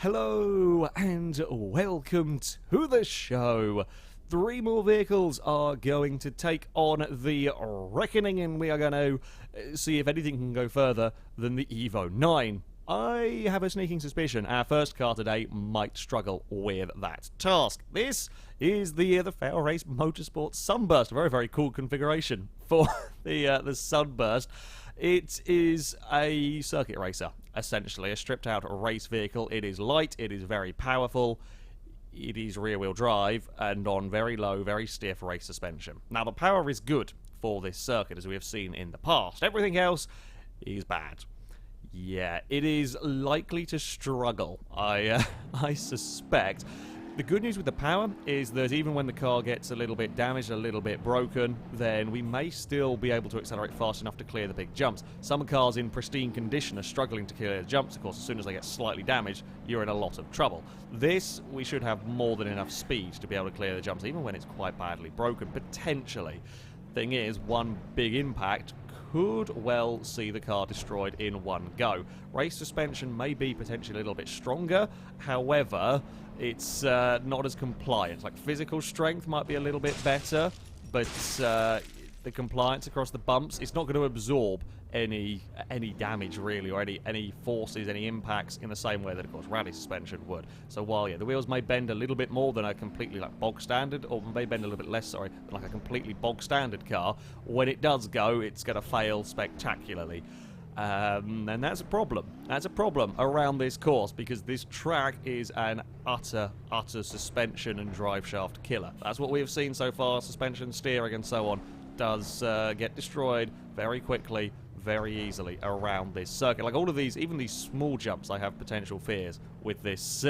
Hello and welcome to the show. 3 more vehicles are going to take on the Wreckoning, and we are going to see if anything can go further than the Evo 9. I have a sneaking suspicion our first car today might struggle with that task. This is the FailRace Motorsport Sunburst, a very, very cool configuration for the Sunburst. It is a circuit racer, essentially, a stripped-out race vehicle. It is light, it is very powerful, it is rear-wheel drive, and on very low, very stiff race suspension. Now, the power is good for this circuit, as we have seen in the past. Everything else is bad. Yeah, it is likely to struggle, I suspect. The good news with the power is that even when the car gets a little bit damaged, a little bit broken, then we may still be able to accelerate fast enough to clear the big jumps. Some cars in pristine condition are struggling to clear the jumps. Of course, as soon as they get slightly damaged, you're in a lot of trouble. This, we should have more than enough speed to be able to clear the jumps, even when it's quite badly broken, potentially. Thing is, one big impact could well see the car destroyed in one go. Race suspension may be potentially a little bit stronger, however, it's not as compliant. Like, physical strength might be a little bit better, but the compliance across the bumps, it's not going to absorb any damage, really, or any forces, any impacts in the same way that, of course, rally suspension would. So while, yeah, the wheels may bend a little bit more than a completely, like, bog standard, or may bend a little bit less, sorry, than like a completely bog standard car, when it does go, it's going to fail spectacularly. And that's a problem. That's a problem around this course, because this track is an utter suspension and drive shaft killer. That's what we have seen so far. Suspension, steering, and so on does get destroyed very quickly, very easily around this circuit. Like, all of these, even these small jumps, I have potential fears with this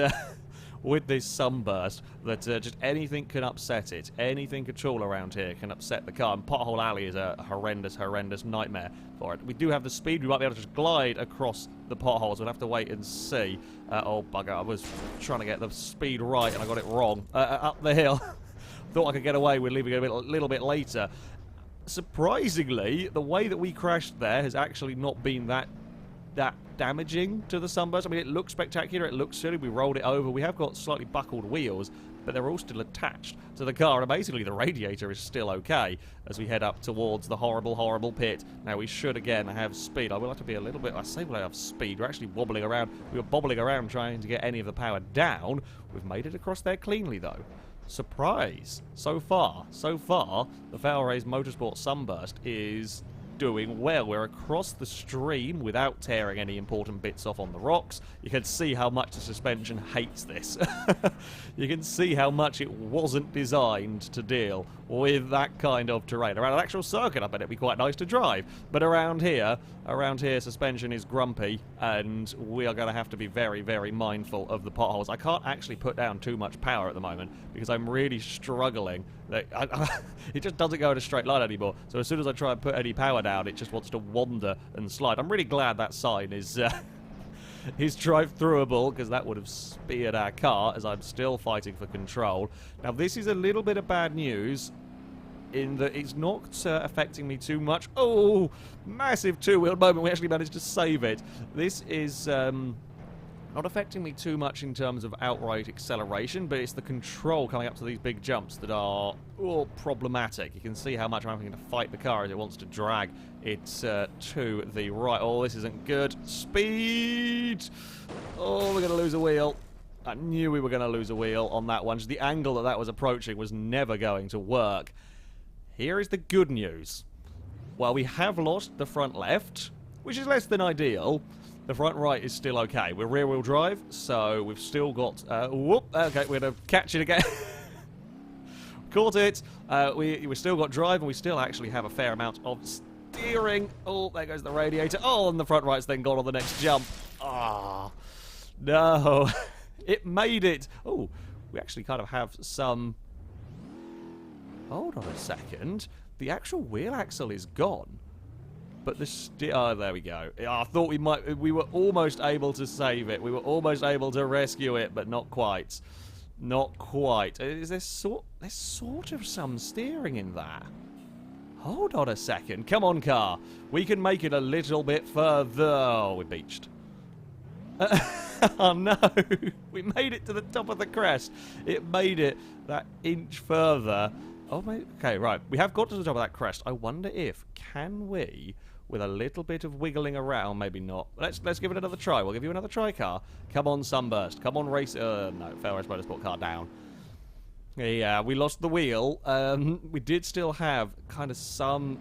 with this Sunburst, that just anything can upset it. Anything at all around here can upset the car, and Pothole Alley is a horrendous nightmare for it. We do have the speed. We might be able to just glide across the potholes. We'll have to wait and see. Oh, bugger. I was trying to get the speed right, and I got it wrong. Up the hill. Thought I could get away with leaving it a little bit later. Surprisingly, the way that we crashed there has actually not been that damaging to the Sunburst. I mean, it looks spectacular, it looks silly, we rolled it over, we have got slightly buckled wheels, but they're all still attached to the car, and basically the radiator is still okay as we head up towards the horrible pit. Now, we should again have speed. I will have to be a little bit, I say we'll have speed, we're actually wobbling around, we were bobbling around trying to get any of the power down. We've made it across there cleanly, though. Surprise! So far, the FailRace Motorsport Sunburst is doing well. We're across the stream without tearing any important bits off on the rocks. You can see how much the suspension hates this. You can see how much it wasn't designed to deal with that kind of terrain. Around an actual circuit, I bet it'd be quite nice to drive. But around here, suspension is grumpy, and we are going to have to be very, very mindful of the potholes. I can't actually put down too much power at the moment, because I'm really struggling. It just doesn't go in a straight line anymore. So as soon as I try and put any power down, it just wants to wander and slide. I'm really glad that sign is drive-throughable, because that would have speared our car, as I'm still fighting for control. Now, this is a little bit of bad news, in that it's not affecting me too much. Oh, massive two-wheel moment. We actually managed to save it. This is not affecting me too much in terms of outright acceleration, but it's the control coming up to these big jumps that are problematic. You can see how much I'm having to fight the car as it wants to drag it to the right. Oh, this isn't good. Speed! Oh, we're going to lose a wheel. I knew we were going to lose a wheel on that one. Just the angle that was approaching was never going to work. Here is the good news. While we have lost the front left, which is less than ideal, the front right is still okay. We're rear-wheel drive, so we've still got... okay, we're going to catch it again. Caught it. We've still got drive, and we still actually have a fair amount of steering. Oh, there goes the radiator. Oh, and the front right's then gone on the next jump. Ah, no. It made it. Oh, we actually kind of have some... Hold on a second. The actual wheel axle is gone. But the oh, there we go. I thought we were almost able to save it. We were almost able to rescue it, but not quite. Not quite. Is there sort of some steering in that? Hold on a second. Come on, car. We can make it a little bit further. Oh, we beached. Oh no! We made it to the top of the crest. It made it that inch further. Oh my. Okay, right. We have got to the top of that crest. I wonder if can we, with a little bit of wiggling around, maybe not. Let's give it another try. We'll give you another try, car. Come on, Sunburst. Come on, race. No, FailRace Motorsport car down. Yeah, we lost the wheel. We did still have kind of some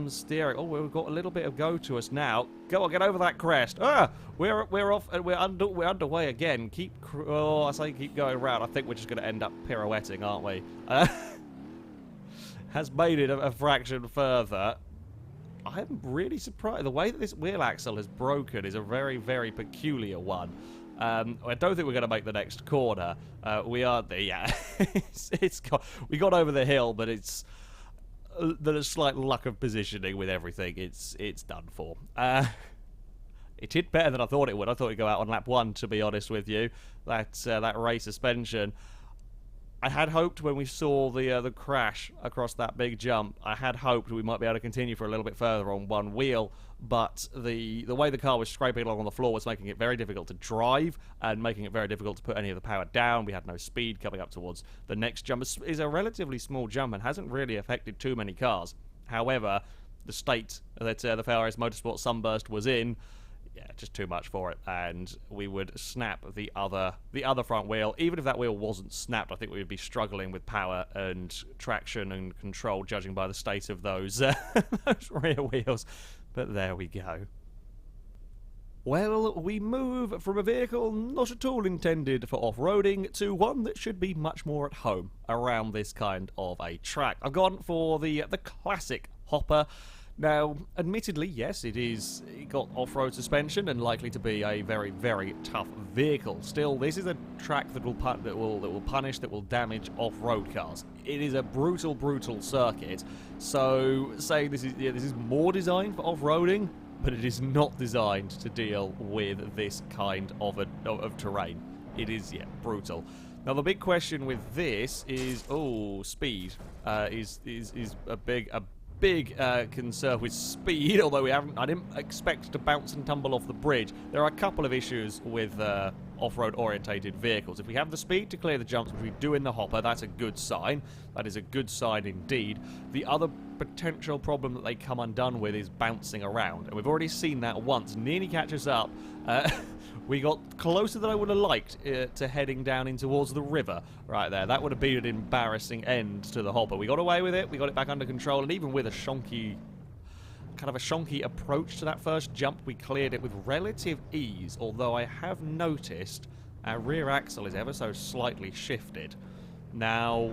steering. Oh, we've got a little bit of go to us now. Go on, get over that crest. Ah, we're off and we're underway again. Keep going around. I think we're just going to end up pirouetting, aren't we? Has made it a fraction further. I'm really surprised. The way that this wheel axle is broken is a very, very peculiar one. I don't think we're going to make the next corner. We are there. Yeah, we got over the hill, but it's there's a slight lack of positioning with everything. It's done for. It did better than I thought it would. I thought it'd go out on lap 1, to be honest with you. That race suspension. I had hoped when we saw the crash across that big jump, I had hoped we might be able to continue for a little bit further on one wheel, but the way the car was scraping along on the floor was making it very difficult to drive and making it very difficult to put any of the power down. We had no speed coming up towards the next jump. It's a relatively small jump and hasn't really affected too many cars. However, the state that the FailRace Motorsport Sunburst was in, yeah, just too much for it, and we would snap the other front wheel. Even if that wheel wasn't snapped, I think we would be struggling with power and traction and control, judging by the state of those those rear wheels. But there we go. Well, we move from a vehicle not at all intended for off-roading to one that should be much more at home around this kind of a track. I've gone for the classic hopper. Now, admittedly, yes, it got off-road suspension and likely to be a very, very tough vehicle. Still, this is a track that will punish, that will damage off-road cars. It is a brutal, brutal circuit. So, saying this is more designed for off-roading, but it is not designed to deal with this kind of terrain. It is, yeah, brutal. Now, the big question with this is, speed is a big concern with speed, although I didn't expect to bounce and tumble off the bridge. There are a couple of issues with off-road orientated vehicles. If we have the speed to clear the jumps, which we do in the hopper, that's a good sign. That is a good sign indeed. The other potential problem that they come undone with is bouncing around, and we've already seen that once. Nearly catch us up. We got closer than I would have liked to heading down in towards the river right there. That would have been an embarrassing end to the hopper. We got away with it. We got it back under control, and even with a shonky approach to that first jump, we cleared it with relative ease, although I have noticed our rear axle is ever so slightly shifted. Now,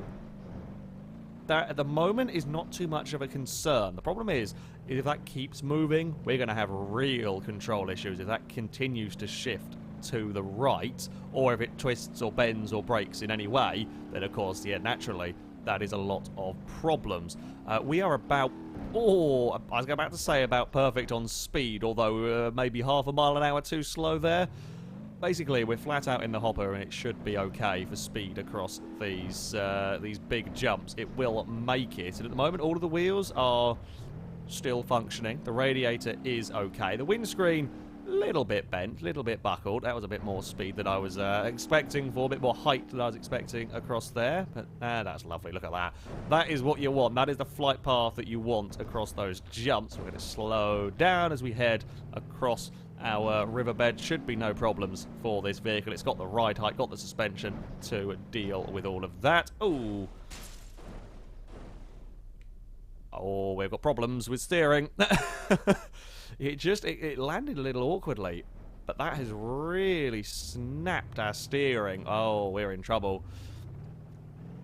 that at the moment is not too much of a concern. The problem is if that keeps moving, we're going to have real control issues if that continues to shift to the right, or if it twists or bends or breaks in any way, then of course, yeah, naturally, that is a lot of problems. We are about, I was about to say about perfect on speed, although maybe half a mile an hour too slow there. Basically, we're flat out in the hopper, and it should be okay for speed across these big jumps. It will make it, and at the moment, all of the wheels are still functioning. The radiator is okay. The windscreen, little bit bent, little bit buckled. That was a bit more speed than I was expecting for, a bit more height than I was expecting across there. But that's lovely. Look at that. That is what you want. That is the flight path that you want across those jumps. We're going to slow down as we head across our riverbed. Should be no problems for this vehicle. It's got the ride height, got the suspension to deal with all of that. Ooh. Oh, we've got problems with steering. It landed a little awkwardly, but that has really snapped our steering. Oh, we're in trouble.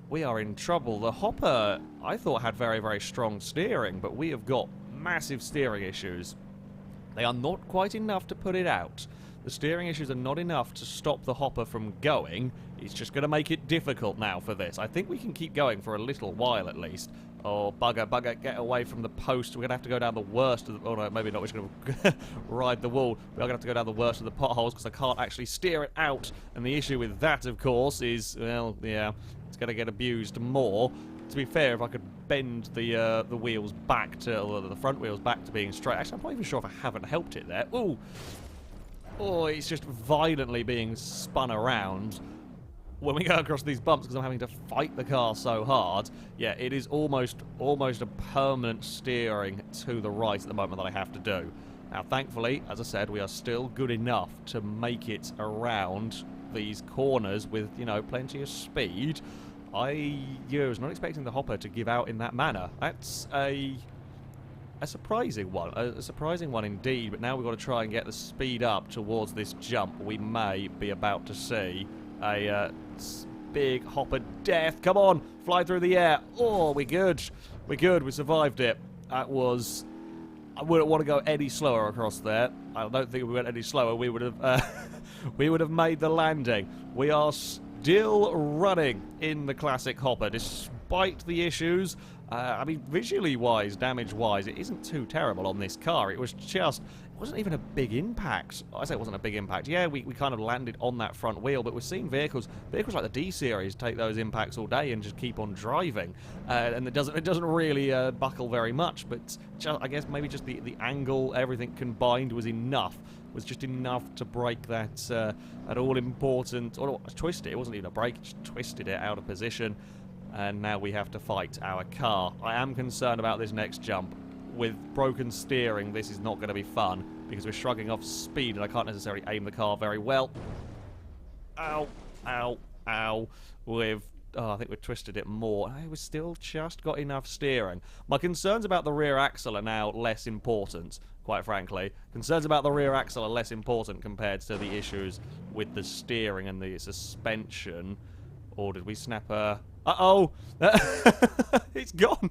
We are in trouble. The hopper, I thought, had very, very strong steering, but we have got massive steering issues. They are not quite enough to put it out. The steering issues are not enough to stop the hopper from going. It's just going to make it difficult now for this. I think we can keep going for a little while at least. Oh, bugger, get away from the post. We're going to have to go down the worst of the... Oh, no, maybe not. We're just going to ride the wall. We're going to have to go down the worst of the potholes because I can't actually steer it out. And the issue with that, of course, is, well, yeah, it's going to get abused more. To be fair, if I could bend the wheels back to... Or the front wheels back to being straight... Actually, I'm not even sure if I haven't helped it there. Ooh! Oh, it's just violently being spun around when we go across these bumps because I'm having to fight the car so hard. Yeah, it is almost a permanent steering to the right at the moment that I have to do. Now, thankfully, as I said, we are still good enough to make it around these corners with, you know, plenty of speed. I was not expecting the hopper to give out in that manner. That's a surprising one. A surprising one indeed, but now we've got to try and get the speed up towards this jump. We may be about to see a big hopper death. Come on, fly through the air. Oh, we're good. We're good. We survived it. That was... I wouldn't want to go any slower across there. I don't think if we went any slower, we would have we would have made the landing. We are still running in the classic hopper, despite the issues. I mean, visually-wise, damage-wise, it isn't too terrible on this car. It was just... It wasn't even a big impact. I say it wasn't a big impact. Yeah, we kind of landed on that front wheel, but we're seeing vehicles like the D-Series take those impacts all day and just keep on driving. And it doesn't really buckle very much, but I guess maybe just the angle, everything combined was enough. Was just enough to break that all-important... Or twist it. It wasn't even a break. It just twisted it out of position. And now we have to fight our car. I am concerned about this next jump. With broken steering, this is not going to be fun, because we're shrugging off speed, and I can't necessarily aim the car very well. Ow, ow, ow. I think we've twisted it more. We've still just got enough steering. My concerns about the rear axle are now less important, quite frankly. Concerns about the rear axle are less important compared to the issues with the steering and the suspension. Or did we snap a... Uh-oh! It's gone!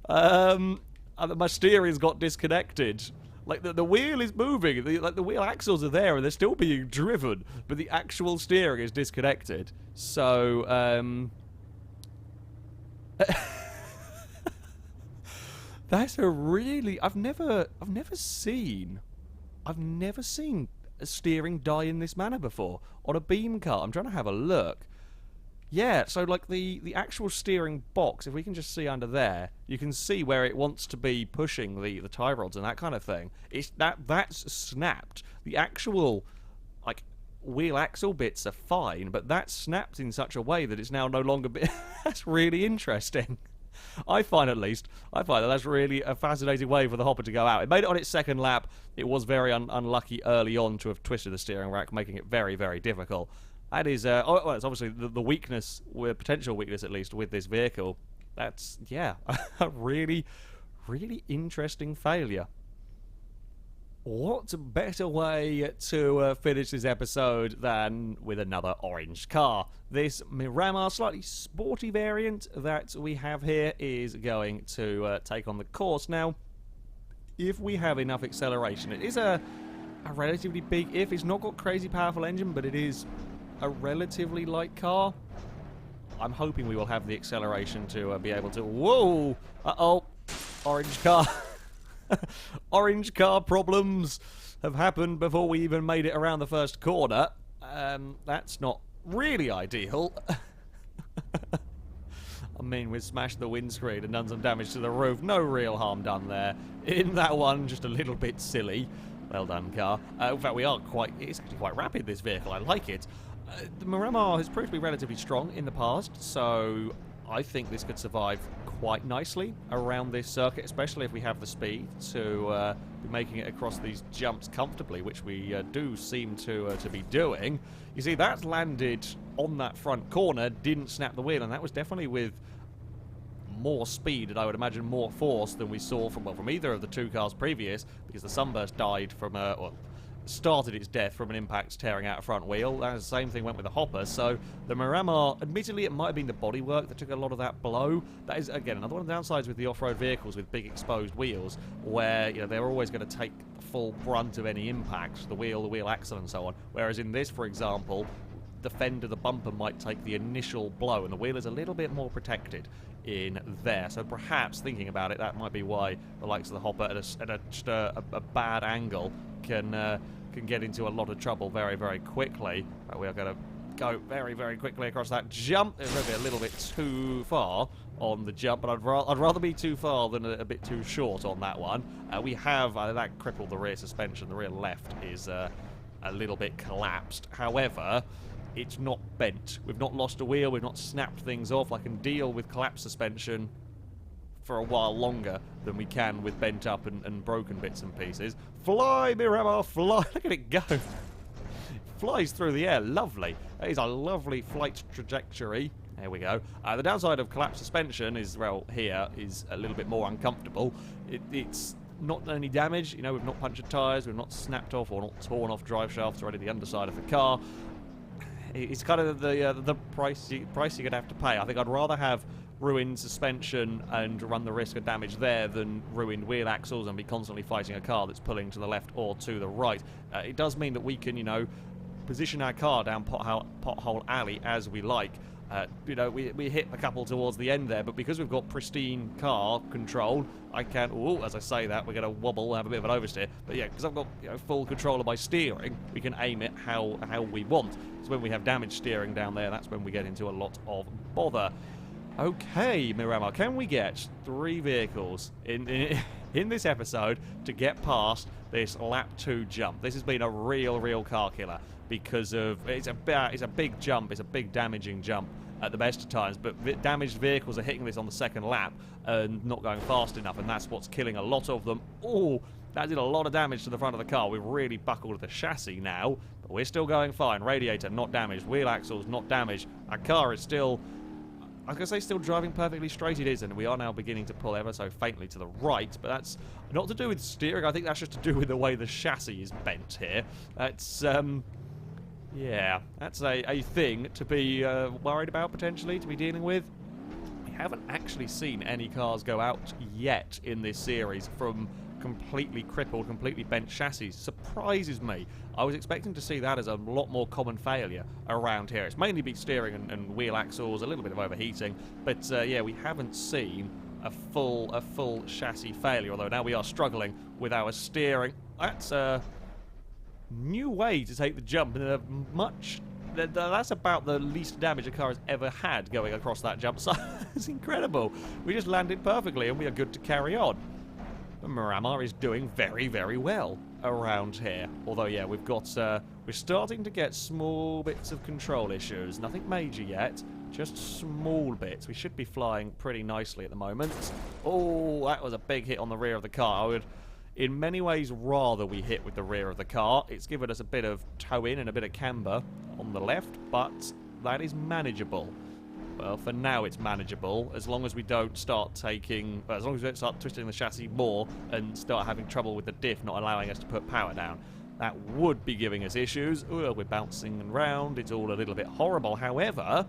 My steering's got disconnected. Like, the wheel is moving. The wheel axles are there and they're still being driven, but the actual steering is disconnected. So, that's a really... I've never seen steering die in this manner before on a beam car. I'm trying to have a look. Yeah, so like the actual steering box, if we can just see under there, you can see where it wants to be pushing the tie rods and that kind of thing. That's snapped. The actual like wheel axle bits are fine, but that's snapped in such a way that it's now no longer that's really interesting. I find that that's really a fascinating way for the hopper to go out. It made it on its second lap. It was very unlucky early on to have twisted the steering rack, making it very, very difficult. That is, well, it's obviously the weakness, potential weakness at least, with this vehicle. That's, yeah, a really, really interesting failure. What better way to finish this episode than with another orange car? This Miramar, slightly sporty variant that we have here is going to take on the course. Now, if we have enough acceleration, it is a relatively big if. It's not got crazy powerful engine, but it is a relatively light car. I'm hoping we will have the acceleration to be able to... Whoa! Uh-oh! Orange car. Orange car problems have happened before we even made it around the first corner. That's not really ideal. I mean, we smashed the windscreen and done some damage to the roof. No real harm done there. In that one, just a little bit silly. Well done, car. In fact, it's actually quite rapid, this vehicle. I like it. The Miramar has proved to be relatively strong in the past, so I think this could survive quite nicely around this circuit, especially if we have the speed to be making it across these jumps comfortably, which we do seem to be doing. You see, that landed on that front corner, didn't snap the wheel, and that was definitely with more speed and I would imagine more force than we saw from either of the two cars previous, because the Sunburst died from started its death from an impact tearing out a front wheel. The same thing went with the hopper. So the Miramar, admittedly, it might have been the bodywork that took a lot of that blow. That is, again, another one of the downsides with the off-road vehicles with big exposed wheels, where they're always going to take the full brunt of any impact, the wheel axle and so on. Whereas in this, for example, the fender, the bumper might take the initial blow, and the wheel is a little bit more protected in there. So perhaps, thinking about it, that might be why the likes of the hopper at just a bad angle can get into a lot of trouble very, very quickly. We are going to go very, very quickly across that jump. It's maybe a little bit too far on the jump, but I'd rather be too far than a bit too short on that one. We have that crippled the rear suspension. The rear left is a little bit collapsed. However, it's not bent. We've not lost a wheel. We've not snapped things off. I can deal with collapsed suspension for a while longer than we can with bent up and broken bits and pieces. Fly, Miramar, fly! Look at it go. Flies through the air. Lovely. That is a lovely flight trajectory. There we go. The downside of collapsed suspension is, well, here is a little bit more uncomfortable. It's not only damage, you know, we've not punctured tyres, we've not snapped off or not torn off drive shafts or any of the underside of the car. It's kind of the price you're going to have to pay. I think I'd rather have ruined suspension and run the risk of damage there than ruined wheel axles and be constantly fighting a car that's pulling to the left or to the right. It does mean that we can, you know, position our car down pothole alley as we like. You know, we hit a couple towards the end there, but because we've got pristine car control, I can, as I say that, we're going to wobble, have a bit of an oversteer, but yeah, because I've got, you know, full control of my steering, we can aim it how we want. So when we have damaged steering down there, that's when we get into a lot of bother. Okay, Miramar, can we get 3 vehicles in this episode to get past this lap 2 jump? This has been a real car killer because of it's a big jump, it's a big damaging jump at the best of times, but damaged vehicles are hitting this on the second lap and not going fast enough, and that's what's killing a lot of them. Oh, that did a lot of damage to the front of the car. We've really buckled the chassis now, but we're still going fine. Radiator not damaged, wheel axles not damaged. Our car is still, I was going to say still driving perfectly straight. It is, and we are now beginning to pull ever so faintly to the right, but that's not to do with steering. I think that's just to do with the way the chassis is bent here. That's, yeah, that's a thing to be worried about, potentially, to be dealing with. We haven't actually seen any cars go out yet in this series from completely crippled, completely bent chassis. Surprises me. I was expecting to see that as a lot more common failure around here. It's mainly been steering and wheel axles, a little bit of overheating, but yeah, we haven't seen a full chassis failure, although now we are struggling with our steering. That's a new way to take the jump, and that's about the least damage a car has ever had going across that jump. So it's incredible. We just landed perfectly and we are good to carry on. Miramar is doing very well around here. Although, yeah, we've got, we're starting to get small bits of control issues. Nothing major yet, just small bits. We should be flying pretty nicely at the moment. Oh, that was a big hit on the rear of the car. I would, in many ways, rather we hit with the rear of the car. It's given us a bit of toe in and a bit of camber on the left, but that is manageable. Well, for now it's manageable, as long as we don't start taking, as long as we don't start twisting the chassis more and start having trouble with the diff not allowing us to put power down. That would be giving us issues. Ooh, we're bouncing around, it's all a little bit horrible. However,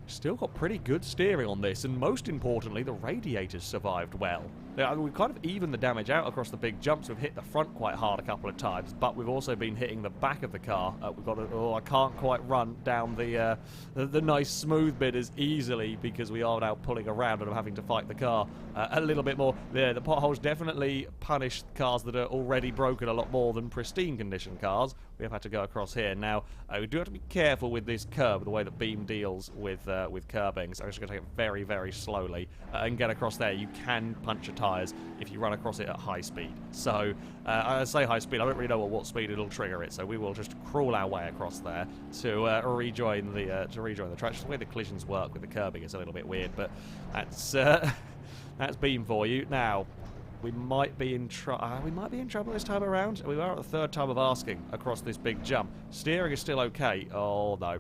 still got pretty good steering on this, and most importantly, the radiators survived well. We've kind of evened the damage out across the big jumps. We've hit the front quite hard a couple of times, but we've also been hitting the back of the car. We've got I can't quite run down the nice smooth bit as easily because we are now pulling around and I'm having to fight the car a little bit more. The potholes definitely punish cars that are already broken a lot more than pristine condition cars. We have had to go across here. Now, we do have to be careful with this curb, the way that Beam deals with curbing. So I'm just going to take it very slowly and get across there. You can puncture tyres if you run across it at high speed. So, I say high speed, I don't really know at what speed it'll trigger it, so we will just crawl our way across there to rejoin the track. Just the way the collisions work with the curbing is a little bit weird, but that's that's Beam for you. Now, we might be in trouble this time around. We are at the third time of asking across this big jump. Steering is still okay. Oh no.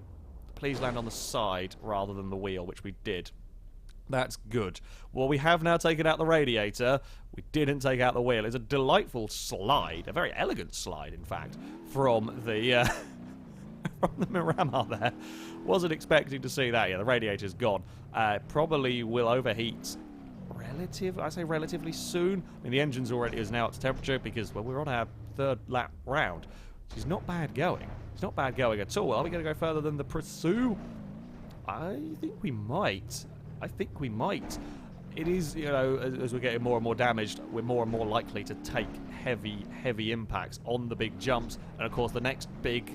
Please land on the side rather than the wheel, which we did. That's good. Well, we have now taken out the radiator. We didn't take out the wheel. It's a delightful slide, a very elegant slide, in fact, from the from the Miramar there. Wasn't expecting to see that. Yeah, the radiator's gone. Probably will overheat relatively soon. I mean, the engine's already is now at temperature because, well, we're on our third lap round, which is not bad going. It's not bad going at all. Are we going to go further than the Pursuit? I think we might. it is, you know, as we're getting more and more damaged, we're more and more likely to take heavy impacts on the big jumps. And of course, the next big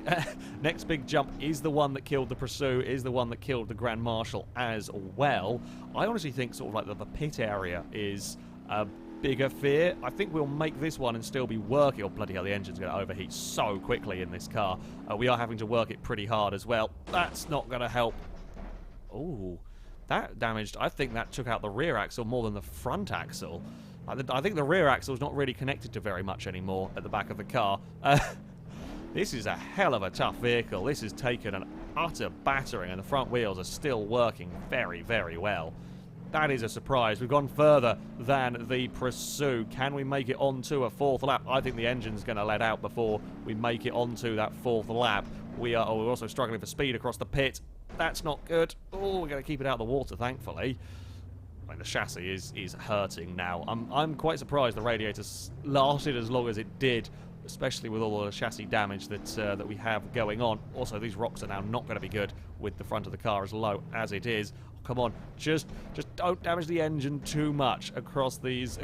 jump is the one that killed the Pursuit, is the one that killed the Grand Marshal as well. I honestly think sort of like the pit area is a bigger fear. I think we'll make this one and still be working. Oh, bloody hell, the engine's going to overheat so quickly in this car. We are having to work it pretty hard as well. That's not going to help. Ooh, that damaged. I think that took out the rear axle more than the front axle. I think the rear axle's not really connected to very much anymore at the back of the car. This is a hell of a tough vehicle. This has taken an utter battering, and the front wheels are still working very well. That is a surprise. We've gone further than the Pursuit. Can we make it onto a fourth lap? I think the engine's going to let out before we make it onto that fourth lap. We're also struggling for speed across the pit. That's not good. Oh, we're going to keep it out of the water, thankfully. I mean, the chassis is hurting now. I'm quite surprised the radiator lasted as long as it did, especially with all the chassis damage that we have going on. Also, these rocks are now not going to be good with the front of the car as low as it is. Come on, just don't damage the engine too much across these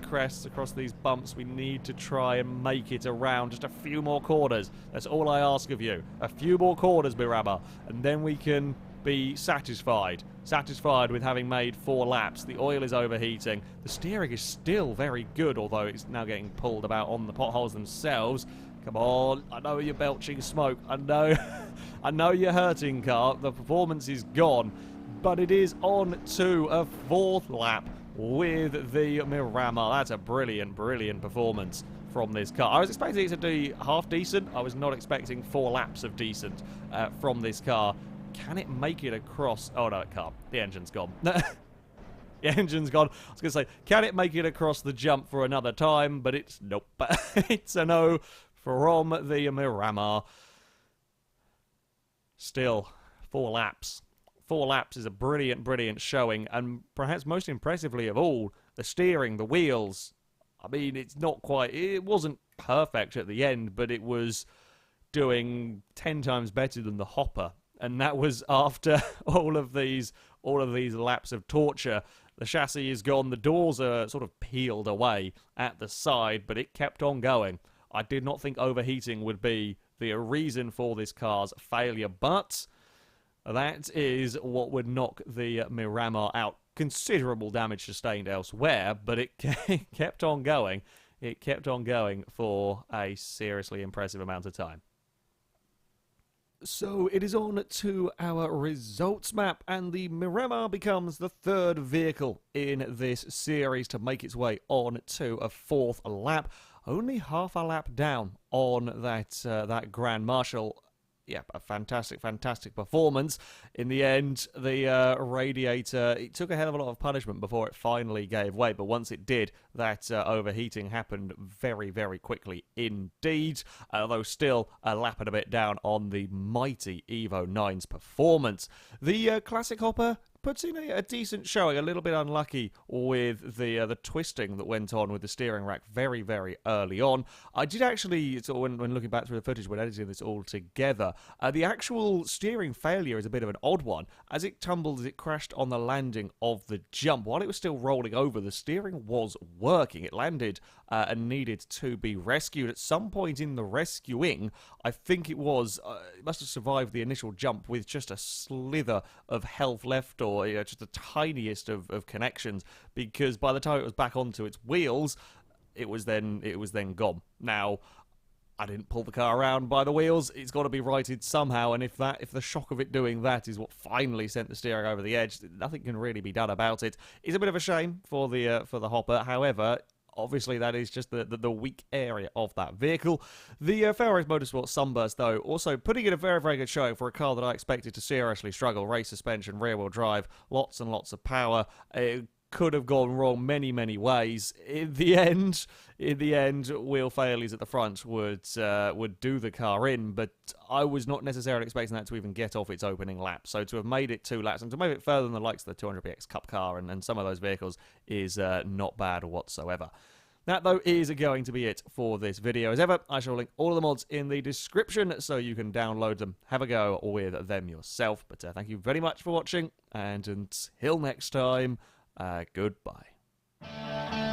crests, across these bumps. We need to try and make it around just a few more corners. That's all I ask of you. A few more corners, Mirama, and then we can be satisfied with having made 4 laps. The oil is overheating. The steering is still very good, although it's now getting pulled about on the potholes themselves. Come on, I know you're belching smoke. I know you're hurting, car. The performance is gone. But it is on to a 4th lap with the Mirama. That's a brilliant performance from this car. I was expecting it to be half decent. I was not expecting 4 laps of decent from this car. Can it make it across? Oh, no, it can't. The engine's gone. The engine's gone. I was going to say, can it make it across the jump for another time? But it's nope. It's a no from the Mirama. Still, 4 laps. 4 laps is a brilliant showing, and perhaps most impressively of all, the steering, the wheels. I mean, it wasn't perfect at the end, but it was doing 10 times better than the Hopper, and that was after all of these laps of torture. The chassis is gone, the doors are sort of peeled away at the side, but it kept on going. I did not think overheating would be the reason for this car's failure, but that is what would knock the Mirama out. Considerable damage sustained elsewhere, but it kept on going. It kept on going for a seriously impressive amount of time. So it is on to our results map, and the Mirama becomes the 3rd vehicle in this series to make its way on to a 4th lap. Only half a lap down on that Grand Marshal. Yep, a fantastic performance. In the end, the radiator, it took a hell of a lot of punishment before it finally gave way, but once it did, that overheating happened very quickly indeed, although still a lap and a bit down on the mighty Evo 9's performance. The Classic Hopper puts in a decent showing, a little bit unlucky with the twisting that went on with the steering rack very early on. I did actually, when looking back through the footage, when editing this all together, the actual steering failure is a bit of an odd one. As it tumbled, as it crashed on the landing of the jump, while it was still rolling over, the steering was working. It landed and needed to be rescued. At some point in the rescuing, I think it must have survived the initial jump with just a slither of health left, or just the tiniest of connections, because by the time it was back onto its wheels, it was then gone. Now, I didn't pull the car around by the wheels. It's got to be righted somehow, and if the shock of it doing that is what finally sent the steering over the edge, nothing can really be done about it. It's a bit of a shame for the Hopper. However, obviously, that is just the weak area of that vehicle. The FailRace Motorsport Sunburst, though, also putting in a very good showing for a car that I expected to seriously struggle. Race suspension, rear-wheel drive, lots and lots of power. It could have gone wrong many ways. In the end, wheel failures at the front would do the car in, but I was not necessarily expecting that to even get off its opening lap. So to have made it 2 laps, and to make it further than the likes of the 200px Cup car and some of those vehicles, is not bad whatsoever. That, though, is going to be it for this video. As ever, I shall link all of the mods in the description so you can download them, have a go with them yourself. But thank you very much for watching, and until next time, Goodbye.